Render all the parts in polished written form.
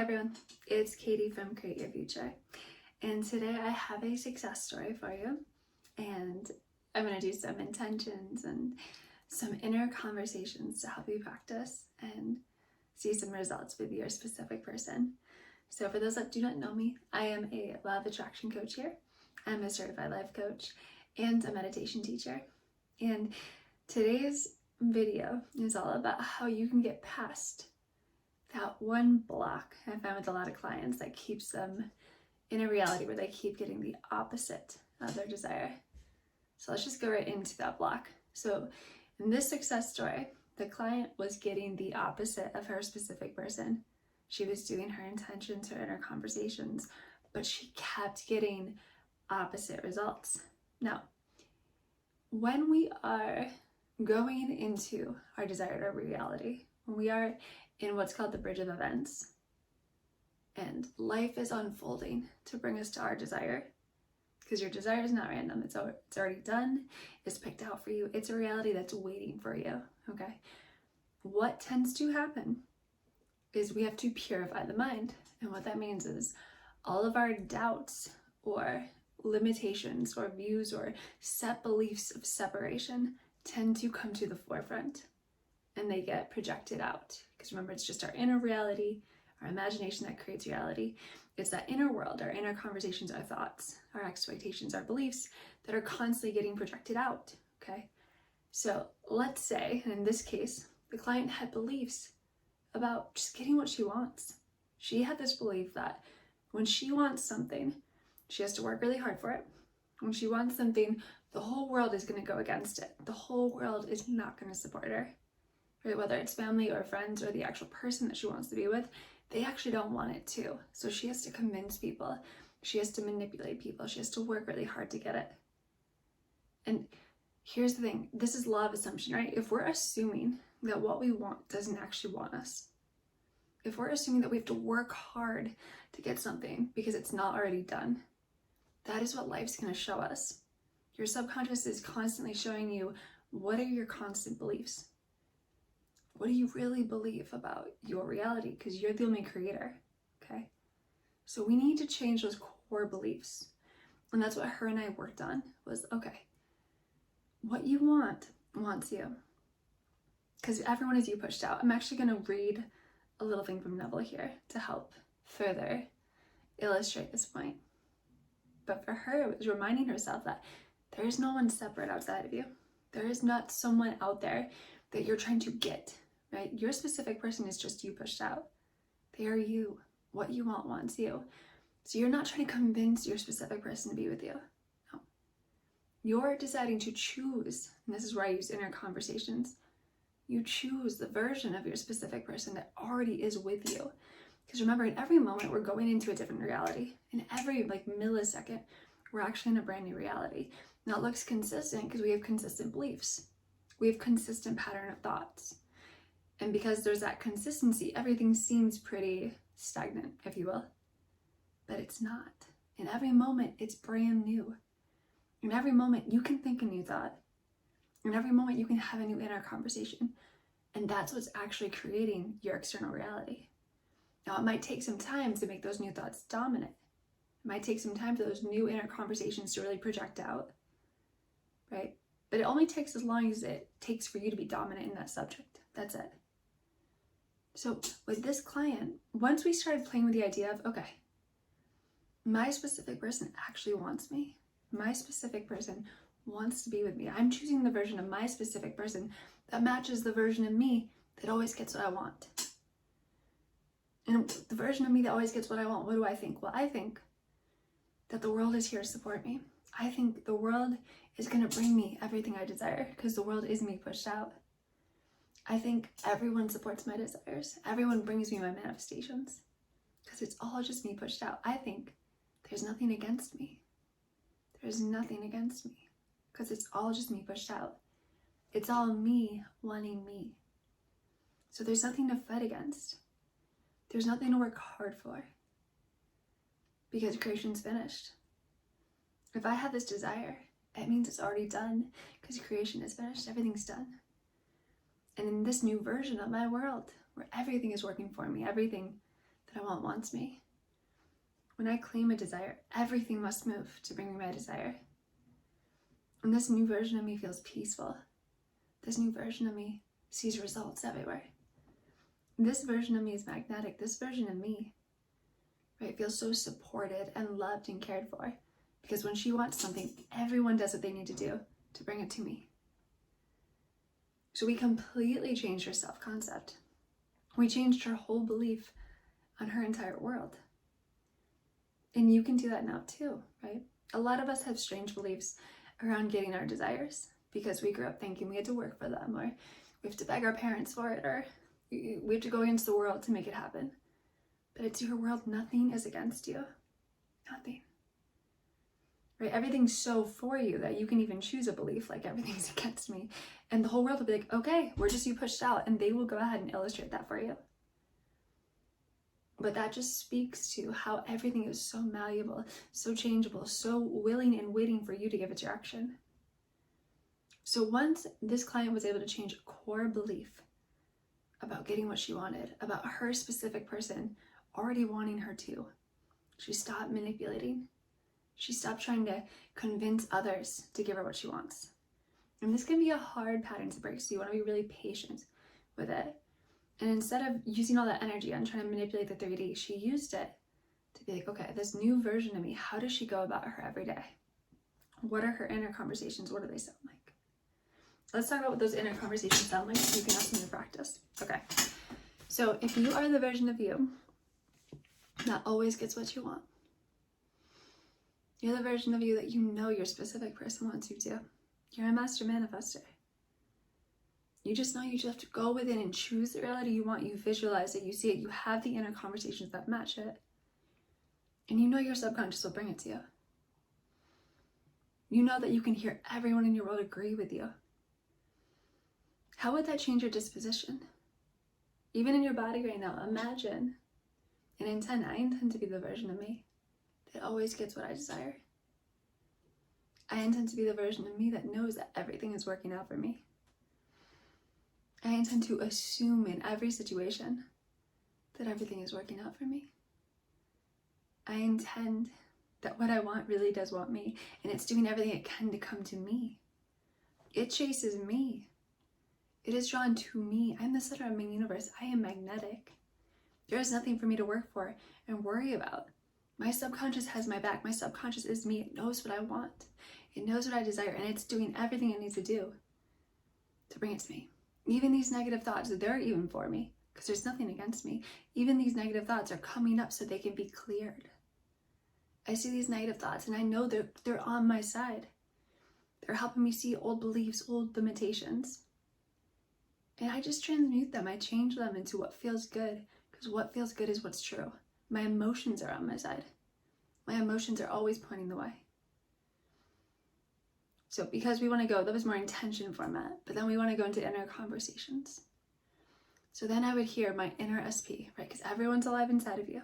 everyone, it's Katie from Create Your Future, and today I have a success story for you, and I'm going to do some intentions and some inner conversations to help you practice and see some results with your specific person. So for those that do not know me, I am a law of attraction coach here. I'm a certified life coach and a meditation teacher, and today's video is all about how you can get past that one block I found with a lot of clients that keeps them in a reality where they keep getting the opposite of their desire. So let's just go right into that block. So in this success story, the client was getting the opposite of her specific person. She was doing her intentions, her inner conversations, but she kept getting opposite results. Now, when we are going into our desired or reality, when we are in what's called the bridge of events, and life is unfolding to bring us to our desire, because your desire is not random, it's already done, it's picked out for you, it's a reality that's waiting for you, okay? What tends to happen is we have to purify the mind, and what that means is all of our doubts or limitations or views or set beliefs of separation tend to come to the forefront, and they get projected out. Because remember, it's just our inner reality, our imagination that creates reality. It's that inner world, our inner conversations, our thoughts, our expectations, our beliefs that are constantly getting projected out, okay? So let's say, and in this case, the client had beliefs about just getting what she wants. She had this belief that when she wants something, she has to work really hard for it. When she wants something, the whole world is going to go against it. The whole world is not going to support her. Right? Whether it's family or friends or the actual person that she wants to be with, they actually don't want it too. So she has to convince people. She has to manipulate people. She has to work really hard to get it. And here's the thing. This is law of assumption, right? If we're assuming that what we want doesn't actually want us, if we're assuming that we have to work hard to get something because it's not already done, that is what life's going to show us. Your subconscious is constantly showing you, what are your constant beliefs? What do you really believe about your reality? Because you're the only creator, okay? So we need to change those core beliefs. And that's what her and I worked on, was, okay, what you want wants you. Because everyone is you pushed out. I'm actually going to read a little thing from Neville here to help further illustrate this point. But for her, it was reminding herself that there is no one separate outside of you. There is not someone out there that you're trying to get, right? Your specific person is just you pushed out. They are you. What you want wants you. So you're not trying to convince your specific person to be with you. No. You're deciding to choose, and this is where I use inner conversations. You choose the version of your specific person that already is with you. Because remember, in every moment, we're going into a different reality. In every millisecond, we're actually in a brand new reality. Now it looks consistent because we have consistent beliefs. We have consistent pattern of thoughts. And because there's that consistency, everything seems pretty stagnant, if you will. But it's not. In every moment, it's brand new. In every moment, you can think a new thought. In every moment, you can have a new inner conversation. And that's what's actually creating your external reality. Now, it might take some time to make those new thoughts dominant. It might take some time for those new inner conversations to really project out, right? But it only takes as long as it takes for you to be dominant in that subject. That's it. So with this client, once we started playing with the idea of, okay, my specific person actually wants me. My specific person wants to be with me. I'm choosing the version of my specific person that matches the version of me that always gets what I want. And the version of me that always gets what I want, what do I think? Well, I think that the world is here to support me. I think the world is going to bring me everything I desire because the world is me pushed out. I think everyone supports my desires. Everyone brings me my manifestations because it's all just me pushed out. I think there's nothing against me. There's nothing against me because it's all just me pushed out. It's all me wanting me. So there's nothing to fight against. There's nothing to work hard for because creation's finished. If I have this desire, it means it's already done because creation is finished. Everything's done. And in this new version of my world, where everything is working for me, everything that I want wants me. When I claim a desire, everything must move to bring me my desire. And this new version of me feels peaceful. This new version of me sees results everywhere. This version of me is magnetic. This version of me, right, feels so supported and loved and cared for. Because when she wants something, everyone does what they need to do to bring it to me. So we completely changed her self-concept. We changed her whole belief on her entire world. And you can do that now too, right? A lot of us have strange beliefs around getting our desires because we grew up thinking we had to work for them, or we have to beg our parents for it, or we have to go against the world to make it happen. But it's your world. Nothing is against you. Nothing. Right? Everything's so for you that you can even choose a belief like everything's against me. And the whole world will be like, okay, we're just you pushed out. And they will go ahead and illustrate that for you. But that just speaks to how everything is so malleable, so changeable, so willing and waiting for you to give it direction. So once this client was able to change a core belief about getting what she wanted, about her specific person already wanting her to, she stopped manipulating. She stopped trying to convince others to give her what she wants. And this can be a hard pattern to break, so you want to be really patient with it. And instead of using all that energy on trying to manipulate the 3D, she used it to be like, okay, this new version of me, how does she go about her every day? What are her inner conversations? What do they sound like? Let's talk about what those inner conversations sound like so you can ask them to practice. Okay, so if you are the version of you that always gets what you want, you're the version of you that you know your specific person wants you to. You're a master manifester. You just know you just have to go within and choose the reality you want. You visualize it, you see it, you have the inner conversations that match it. And you know your subconscious will bring it to you. You know that you can hear everyone in your world agree with you. How would that change your disposition? Even in your body right now, imagine and intend, I intend to be the version of me that always gets what I desire. I intend to be the version of me that knows that everything is working out for me. I intend to assume in every situation that everything is working out for me. I intend that what I want really does want me, and it's doing everything it can to come to me. It chases me. It is drawn to me. I'm the center of my universe. I am magnetic. There is nothing for me to work for and worry about. My subconscious has my back. My subconscious is me. It knows what I want. It knows what I desire, and it's doing everything it needs to do to bring it to me. Even these negative thoughts, they're even for me because there's nothing against me. Even these negative thoughts are coming up so they can be cleared. I see these negative thoughts and I know they're on my side. They're helping me see old beliefs, old limitations. And I just transmute them. I change them into what feels good, because what feels good is what's true. My emotions are on my side. My emotions are always pointing the way. So because we want to go, that was more intention format, but then we want to go into inner conversations. So then I would hear my inner SP, right? Because everyone's alive inside of you. Your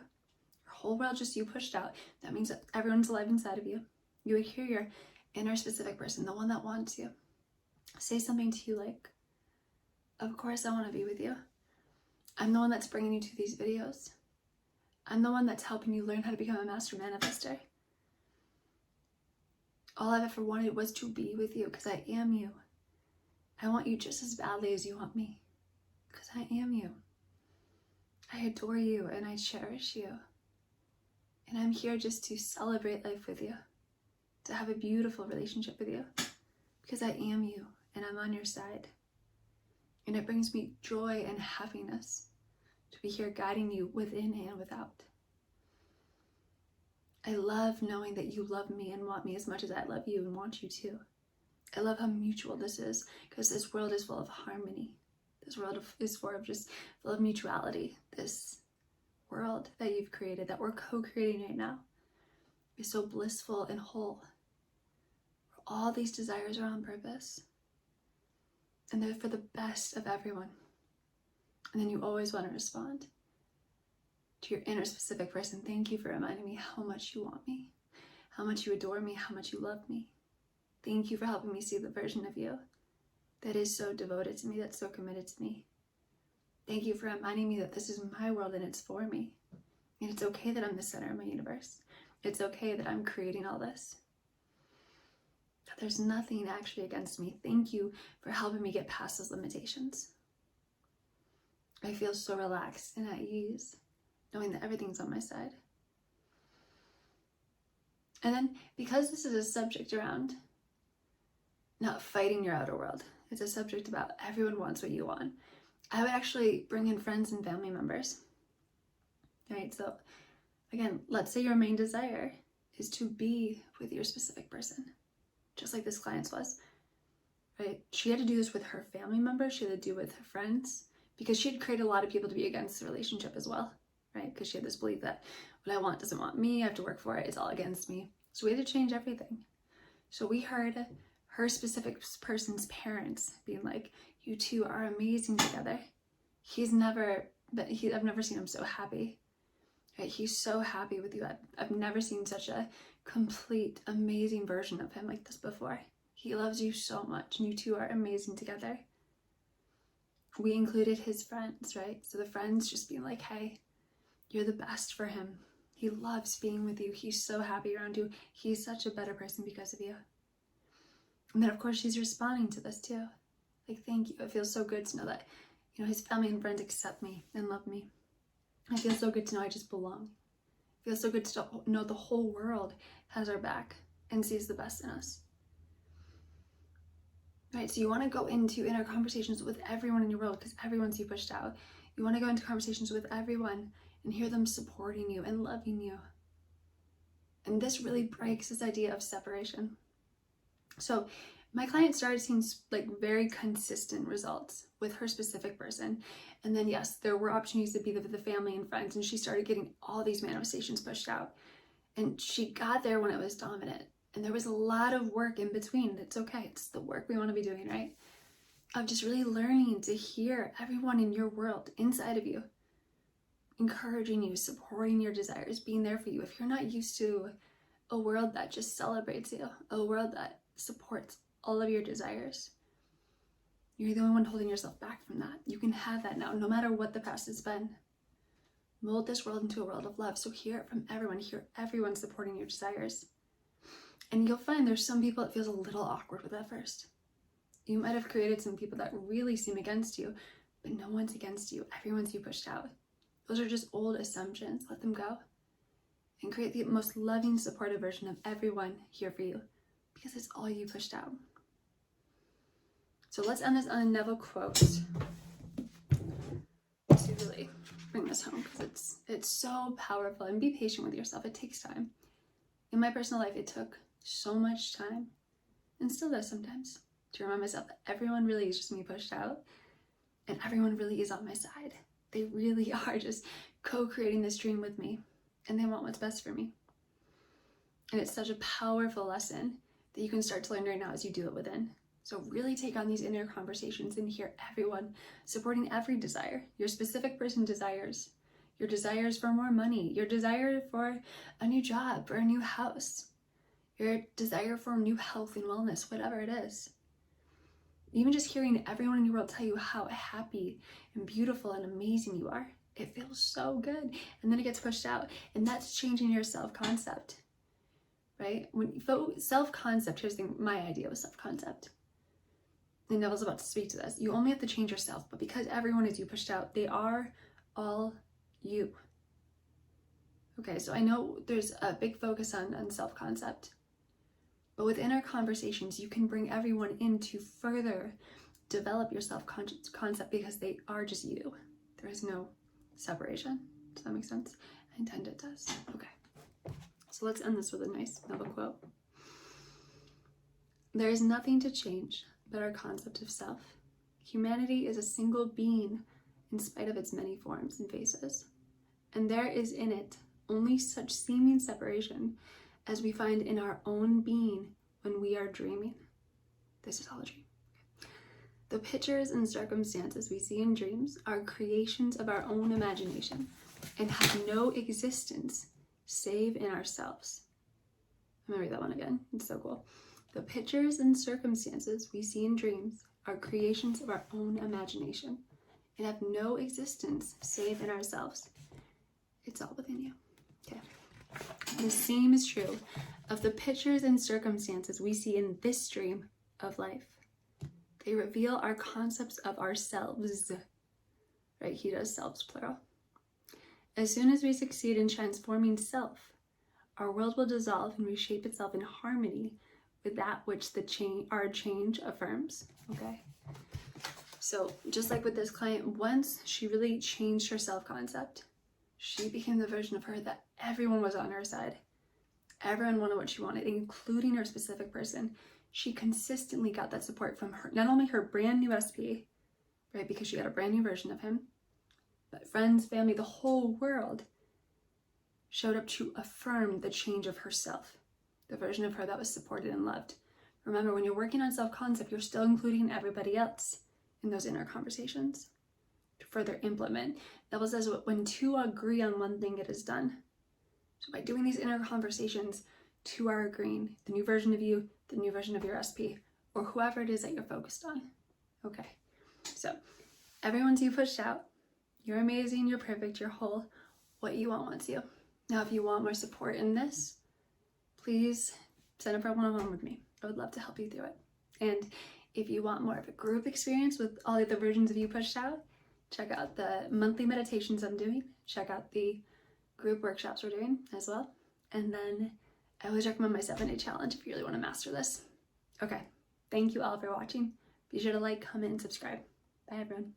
whole world just you pushed out. That means that everyone's alive inside of you. You would hear your inner specific person, the one that wants you, say something to you like, of course I want to be with you. I'm the one that's bringing you to these videos. I'm the one that's helping you learn how to become a master manifester. All I've ever wanted was to be with you because I am you. I want you just as badly as you want me because I am you. I adore you and I cherish you. And I'm here just to celebrate life with you, to have a beautiful relationship with you because I am you and I'm on your side. And it brings me joy and happiness to be here guiding you within and without. I love knowing that you love me and want me as much as I love you and want you to. I love how mutual this is because this world is full of harmony. This world is full of mutuality. This world that you've created, that we're co-creating right now, is so blissful and whole. All these desires are on purpose. And they're for the best of everyone. And then you always want to respond to your inner specific person. Thank you for reminding me how much you want me, how much you adore me, how much you love me. Thank you for helping me see the version of you that is so devoted to me, that's so committed to me. Thank you for reminding me that this is my world and it's for me. And it's okay that I'm the center of my universe. It's okay that I'm creating all this. That there's nothing actually against me. Thank you for helping me get past those limitations. I feel so relaxed and at ease, knowing that everything's on my side. And then, because this is a subject around not fighting your outer world, it's a subject about everyone wants what you want, I would actually bring in friends and family members. Right? So again, let's say your main desire is to be with your specific person, just like this client's was. Right? She had to do this with her family members, she had to do it with her friends, because she had created a lot of people to be against the relationship as well. Right? Because she had this belief that what I want doesn't want me, I have to work for it, it's all against me. So we had to change everything. So we heard her specific person's parents being like, you two are amazing together. I've never seen him so happy. Right? He's so happy with you. I've never seen such a complete, amazing version of him like this before. He loves you so much, and you two are amazing together. We included his friends, right? So the friends just being like, hey, you're the best for him. He loves being with you. He's so happy around you. He's such a better person because of you. And then of course she's responding to this too. Like, thank you. It feels so good to know that, his family and friends accept me and love me. It feels so good to know I just belong. It feels so good to know the whole world has our back and sees the best in us. Right, so you want to go into inner conversations with everyone in your world, because everyone's you pushed out. You want to go into conversations with everyone and hear them supporting you and loving you. And this really breaks this idea of separation. So my client started seeing like very consistent results with her specific person. And then yes, there were opportunities to be with the family and friends, and she started getting all these manifestations pushed out. And she got there when it was dominant. And there was a lot of work in between. It's okay. It's the work we want to be doing, right? Of just really learning to hear everyone in your world, inside of you, encouraging you, supporting your desires, being there for you. If you're not used to a world that just celebrates you, a world that supports all of your desires, you're the only one holding yourself back from that. You can have that now, no matter what the past has been. Mold this world into a world of love. So hear it from everyone. Hear everyone supporting your desires. And you'll find there's some people it feels a little awkward with at first. You might have created some people that really seem against you, but no one's against you. Everyone's you pushed out. Those are just old assumptions. Let them go. And create the most loving, supportive version of everyone here for you, because it's all you pushed out. So let's end this on a Neville quote to really bring this home, because it's so powerful. And be patient with yourself. It takes time. In my personal life, it took so much time, and still does sometimes, to remind myself that everyone really is just me pushed out, and everyone really is on my side. They really are just co-creating this dream with me, and they want what's best for me. And it's such a powerful lesson that you can start to learn right now as you do it within. So really take on these inner conversations and hear everyone supporting every desire. Your specific person desires. Your desires for more money. Your desire for a new job or a new house. Your desire for new health and wellness, whatever it is. Even just hearing everyone in your world tell you how happy and beautiful and amazing you are. It feels so good. And then it gets pushed out. And that's changing your self-concept. Right? When self-concept, here's the thing, my idea was self-concept. And Neville's about to speak to this. You only have to change yourself, but because everyone is you pushed out, they are all you. Okay, so I know there's a big focus on self-concept, but with inner conversations, you can bring everyone in to further develop your self-concept, because they are just you. There is no separation. Does that make sense? I intend it does. Okay. So let's end this with a nice Neville quote. There is nothing to change but our concept of self. Humanity is a single being in spite of its many forms and faces. And there is in it only such seeming separation as we find in our own being when we are dreaming. This is all a dream. The pictures and circumstances we see in dreams are creations of our own imagination and have no existence save in ourselves. I'm gonna read that one again. It's so cool. The pictures and circumstances we see in dreams are creations of our own imagination and have no existence save in ourselves. It's all within you. Okay. The same is true of the pictures and circumstances we see in this stream of life. They reveal our concepts of ourselves. Right? He does selves, plural. As soon as we succeed in transforming self, our world will dissolve and reshape itself in harmony with that which our change affirms. Okay? So just like with this client, once she really changed her self-concept, she became the version of her that everyone was on her side. Everyone wanted what she wanted, including her specific person. She consistently got that support from her, not only her brand new SP, right, because she had a brand new version of him, but friends, family, the whole world showed up to affirm the change of herself, the version of her that was supported and loved. Remember, when you're working on self-concept, you're still including everybody else in those inner conversations to further implement. Neville says, when two agree on one thing, it is done. So by doing these inner conversations, two are agreeing, the new version of you, the new version of your SP, or whoever it is that you're focused on. Okay, so everyone's you pushed out. You're amazing, you're perfect, you're whole. What you want wants you. Now, if you want more support in this, please sign up for a one-on-one with me. I would love to help you through it. And if you want more of a group experience with all of the versions of you pushed out, check out the monthly meditations I'm doing. Check out the group workshops we're doing as well. And then I always recommend my 7-day challenge if you really want to master this. Okay, thank you all for watching. Be sure to like, comment, and subscribe. Bye, everyone.